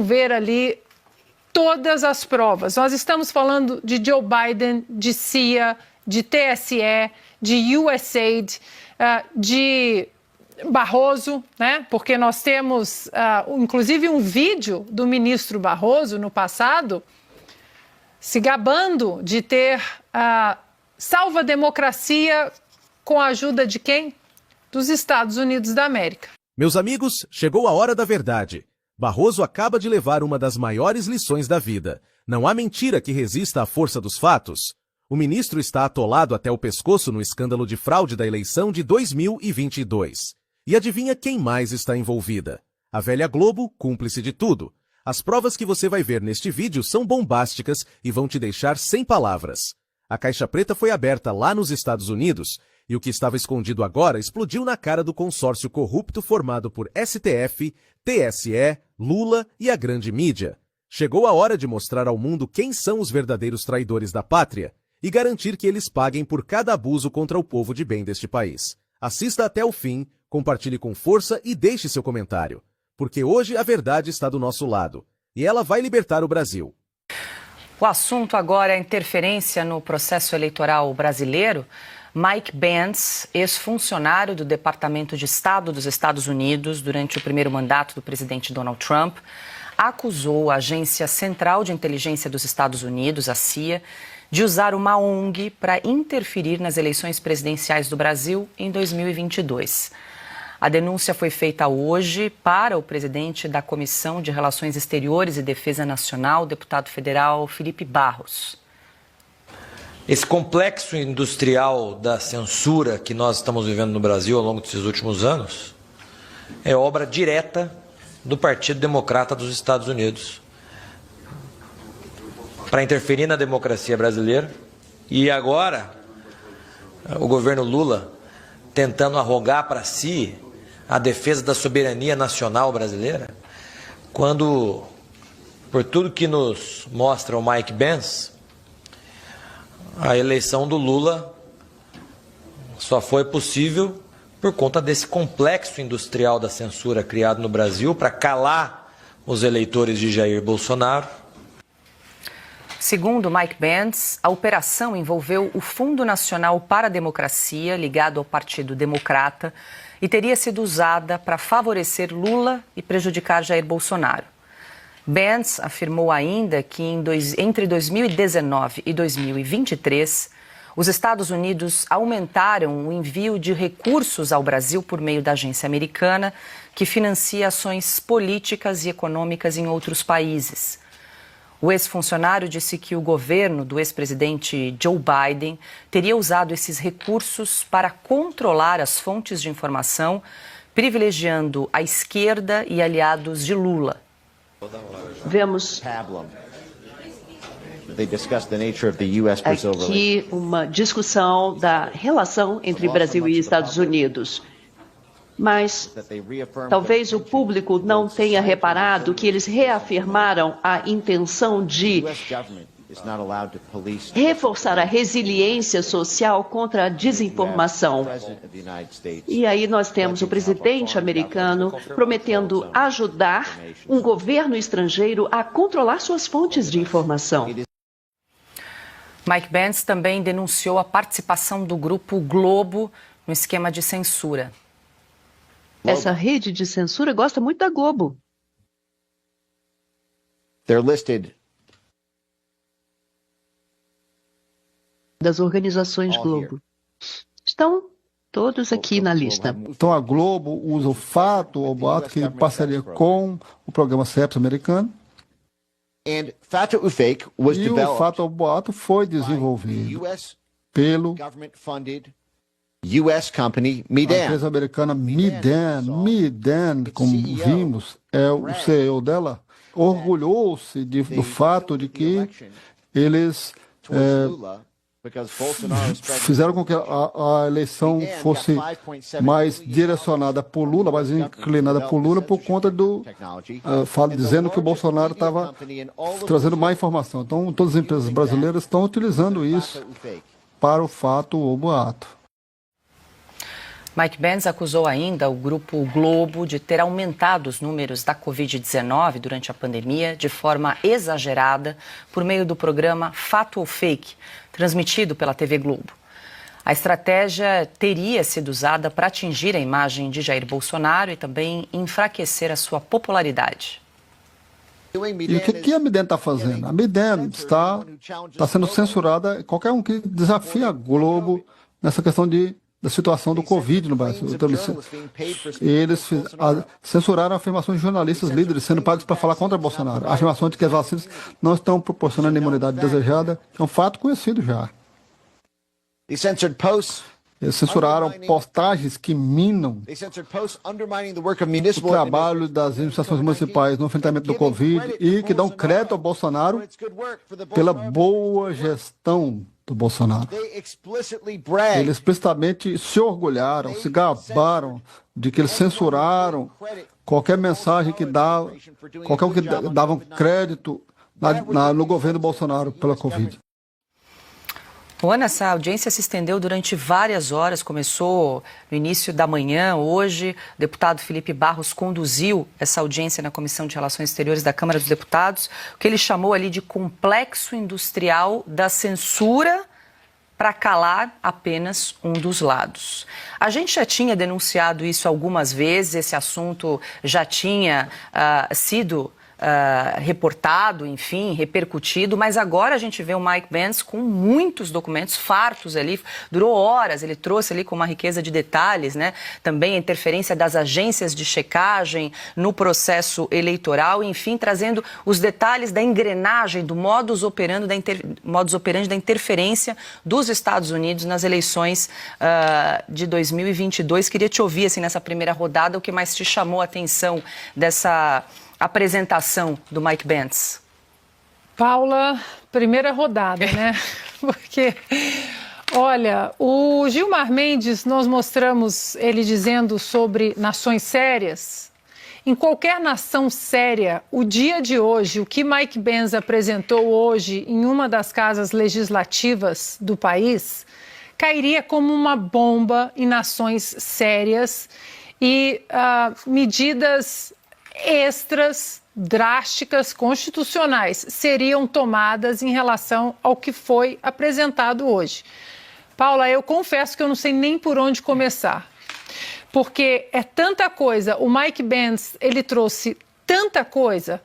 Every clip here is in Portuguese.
vão ver ali todas as provas. Nós estamos falando de Joe Biden, de CIA, de TSE, de USAID, de Barroso, né? Porque nós temos, inclusive, um vídeo do ministro Barroso no passado se gabando de ter salvo a democracia com a ajuda de quem? Dos Estados Unidos da América. Meus amigos, chegou a hora da verdade. Barroso acaba de levar uma das maiores lições da vida. Não há mentira que resista à força dos fatos. O ministro está atolado até o pescoço no escândalo de fraude da eleição de 2022. E adivinha quem mais está envolvida? A velha Globo, cúmplice de tudo. As provas que você vai ver neste vídeo são bombásticas e vão te deixar sem palavras. A caixa preta foi aberta lá nos Estados Unidos e o que estava escondido agora explodiu na cara do consórcio corrupto formado por STF, TSE, Lula e a grande mídia. Chegou a hora de mostrar ao mundo quem são os verdadeiros traidores da pátria e garantir que eles paguem por cada abuso contra o povo de bem deste país. Assista até o fim, compartilhe com força e deixe seu comentário. Porque hoje a verdade está do nosso lado. E ela vai libertar o Brasil. O assunto agora é a interferência no processo eleitoral brasileiro. Mike Pence, ex-funcionário do Departamento de Estado dos Estados Unidos durante o primeiro mandato do presidente Donald Trump, acusou a Agência Central de Inteligência dos Estados Unidos, a CIA, de usar uma ONG para interferir nas eleições presidenciais do Brasil em 2022. A denúncia foi feita hoje para o presidente da Comissão de Relações Exteriores e Defesa Nacional, o deputado federal Felipe Barros. Esse complexo industrial da censura que nós estamos vivendo no Brasil ao longo desses últimos anos é obra direta do Partido Democrata dos Estados Unidos para interferir na democracia brasileira. E agora o governo Lula tentando arrogar para si a defesa da soberania nacional brasileira, quando, por tudo que nos mostra o Mike Pence, a eleição do Lula só foi possível por conta desse complexo industrial da censura criado no Brasil para calar os eleitores de Jair Bolsonaro. Segundo Mike Pence, a operação envolveu o Fundo Nacional para a Democracia, ligado ao Partido Democrata, e teria sido usada para favorecer Lula e prejudicar Jair Bolsonaro. Pence afirmou ainda que entre 2019 e 2023, os Estados Unidos aumentaram o envio de recursos ao Brasil por meio da agência americana, que financia ações políticas e econômicas em outros países. O ex-funcionário disse que o governo do ex-presidente Joe Biden teria usado esses recursos para controlar as fontes de informação, privilegiando a esquerda e aliados de Lula. Vemos aqui uma discussão da relação entre Brasil e Estados Unidos. Mas talvez o público não tenha reparado que eles reafirmaram a intenção de reforçar a resiliência social contra a desinformação. E aí nós temos o presidente americano prometendo ajudar um governo estrangeiro a controlar suas fontes de informação. Mike Pence também denunciou a participação do grupo Globo no esquema de censura. Essa rede de censura gosta muito da Globo. They're listed Das organizações Globo. Estão todos aqui na lista. Então a Globo usa o fato ou boato que parceria com o programa CEPS americano. and Fata Ufake was E o developed fato ou boato foi desenvolvido US pelo government-funded US company a Medan. empresa americana Medan. Medan, como vimos, é o CEO dela, orgulhou-se do fato de que eles fizeram com que a eleição fosse mais direcionada por Lula, mais inclinada por Lula, por conta do dizendo que o Bolsonaro estava trazendo má informação. Então, todas as empresas brasileiras estão utilizando isso para o fato ou boato. Mike Pence acusou ainda o Grupo Globo de ter aumentado os números da Covid-19 durante a pandemia de forma exagerada por meio do programa Fato ou Fake, transmitido pela TV Globo. A estratégia teria sido usada para atingir a imagem de Jair Bolsonaro e também enfraquecer a sua popularidade. E o que a Miden está fazendo? A Miden está sendo censurada, qualquer um que desafia a Globo nessa questão da situação do Covid no Brasil. Então, eles censuraram afirmações de jornalistas líderes sendo pagos para falar contra Bolsonaro. Afirmações de que as vacinas não estão proporcionando a imunidade desejada é um fato conhecido já. Eles censuraram postagens que minam o trabalho das administrações municipais no enfrentamento do Covid e que dão crédito ao Bolsonaro pela boa gestão do Bolsonaro. Eles explicitamente se orgulharam, se gabaram de que eles censuraram qualquer mensagem que dava, qualquer um que davam crédito no governo Bolsonaro pela Covid. Ana, essa audiência se estendeu durante várias horas, começou no início da manhã. Hoje, o deputado Felipe Barros conduziu essa audiência na Comissão de Relações Exteriores da Câmara dos Deputados, o que ele chamou ali de complexo industrial da censura para calar apenas um dos lados. A gente já tinha denunciado isso algumas vezes, esse assunto já tinha sido reportado, enfim, repercutido, mas agora a gente vê o Mike Pence com muitos documentos fartos ali, durou horas, ele trouxe ali com uma riqueza de detalhes, né? Também a interferência das agências de checagem no processo eleitoral, enfim, trazendo os detalhes da engrenagem, do modus operandi da interferência dos Estados Unidos nas eleições de 2022. Queria te ouvir, assim, nessa primeira rodada, o que mais te chamou a atenção dessa apresentação do Mike Pence? Paula, primeira rodada, né? Porque, olha, o Gilmar Mendes, nós mostramos ele dizendo sobre nações sérias. Em qualquer nação séria, o dia de hoje, o que Mike Pence apresentou hoje em uma das casas legislativas do país, cairia como uma bomba em nações sérias e medidas extras, drásticas, constitucionais seriam tomadas em relação ao que foi apresentado hoje. Paula, eu confesso que eu não sei nem por onde começar, porque é tanta coisa. O Mike Pence, ele trouxe tanta coisa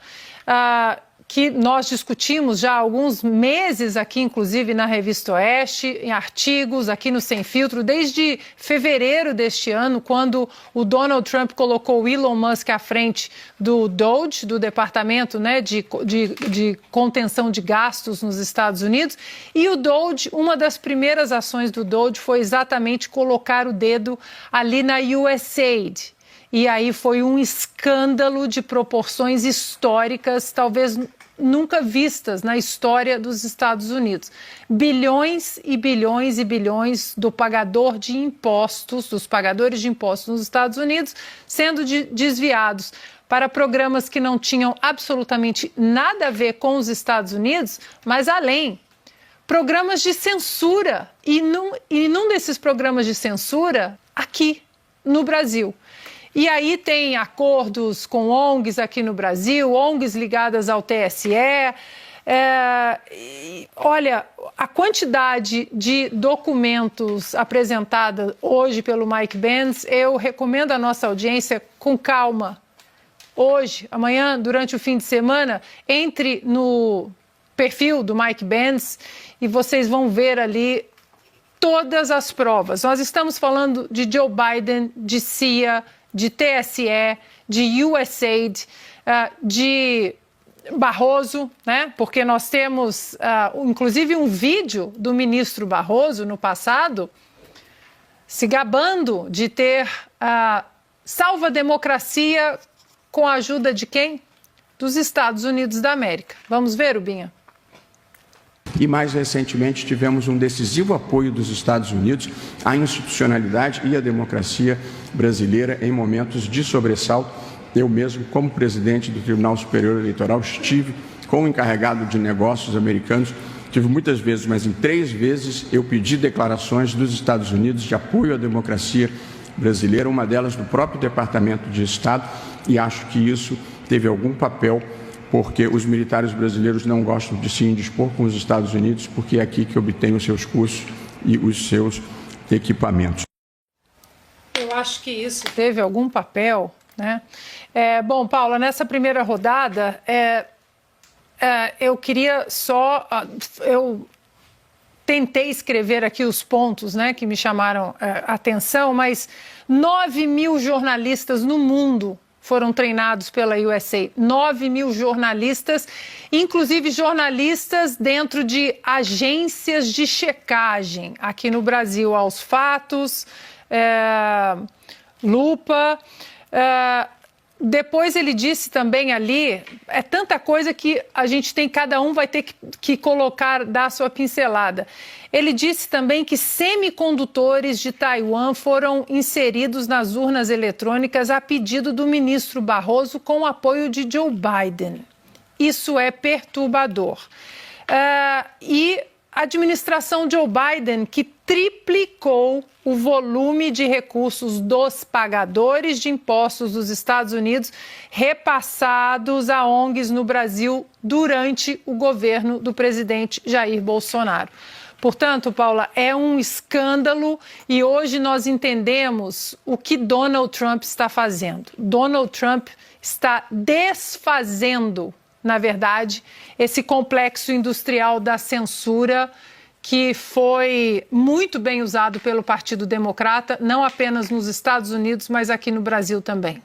que nós discutimos já há alguns meses aqui, inclusive na Revista Oeste, em artigos aqui no Sem Filtro, desde fevereiro deste ano, quando o Donald Trump colocou o Elon Musk à frente do DOGE, do Departamento, né, de Contenção de Gastos nos Estados Unidos. E o DOGE, uma das primeiras ações do DOGE foi exatamente colocar o dedo ali na USAID. E aí foi um escândalo de proporções históricas, talvez nunca vistas na história dos Estados Unidos. Bilhões e bilhões e bilhões do pagador de impostos, dos pagadores de impostos nos Estados Unidos, sendo desviados para programas que não tinham absolutamente nada a ver com os Estados Unidos, mas além, programas de censura. E num desses programas de censura, aqui no Brasil. E aí tem acordos com ONGs aqui no Brasil, ONGs ligadas ao TSE. Olha, a quantidade de documentos apresentada hoje pelo Mike Pence, eu recomendo à nossa audiência com calma. Hoje, amanhã, durante o fim de semana, entre no perfil do Mike Pence e vocês vão ver ali todas as provas. Nós estamos falando de Joe Biden, de CIA, de TSE, de USAID, de Barroso, né? Porque nós temos, inclusive, um vídeo do ministro Barroso no passado se gabando de ter salvo a democracia com a ajuda de quem? Dos Estados Unidos da América. Vamos ver, Ubinha? E mais recentemente tivemos um decisivo apoio dos Estados Unidos à institucionalidade e à democracia brasileira em momentos de sobressalto. Eu mesmo, como presidente do Tribunal Superior Eleitoral, estive com o encarregado de negócios americanos, tive muitas vezes, mas em 3 vezes eu pedi declarações dos Estados Unidos de apoio à democracia brasileira, uma delas do próprio Departamento de Estado, e acho que isso teve algum papel, porque os militares brasileiros não gostam de se indispor com os Estados Unidos, porque é aqui que obtêm os seus cursos e os seus equipamentos. Eu acho que isso teve algum papel, né? Bom, Paula, nessa primeira rodada, eu queria só... Eu tentei escrever aqui os pontos, né, que me chamaram a atenção, mas 9 mil jornalistas no mundo foram treinados pela USA. 9 mil jornalistas, inclusive jornalistas dentro de agências de checagem. Aqui no Brasil, Aos Fatos, Lupa. Depois ele disse também ali, é tanta coisa que a gente tem, cada um vai ter que colocar, dar a sua pincelada. Ele disse também que semicondutores de Taiwan foram inseridos nas urnas eletrônicas a pedido do ministro Barroso com o apoio de Joe Biden. Isso é perturbador. E a administração Joe Biden, que triplicou o volume de recursos dos pagadores de impostos dos Estados Unidos repassados a ONGs no Brasil durante o governo do presidente Jair Bolsonaro. Portanto, Paula, é um escândalo e hoje nós entendemos o que Donald Trump está fazendo. Donald Trump está desfazendo, na verdade, esse complexo industrial da censura que foi muito bem usado pelo Partido Democrata, não apenas nos Estados Unidos, mas aqui no Brasil também.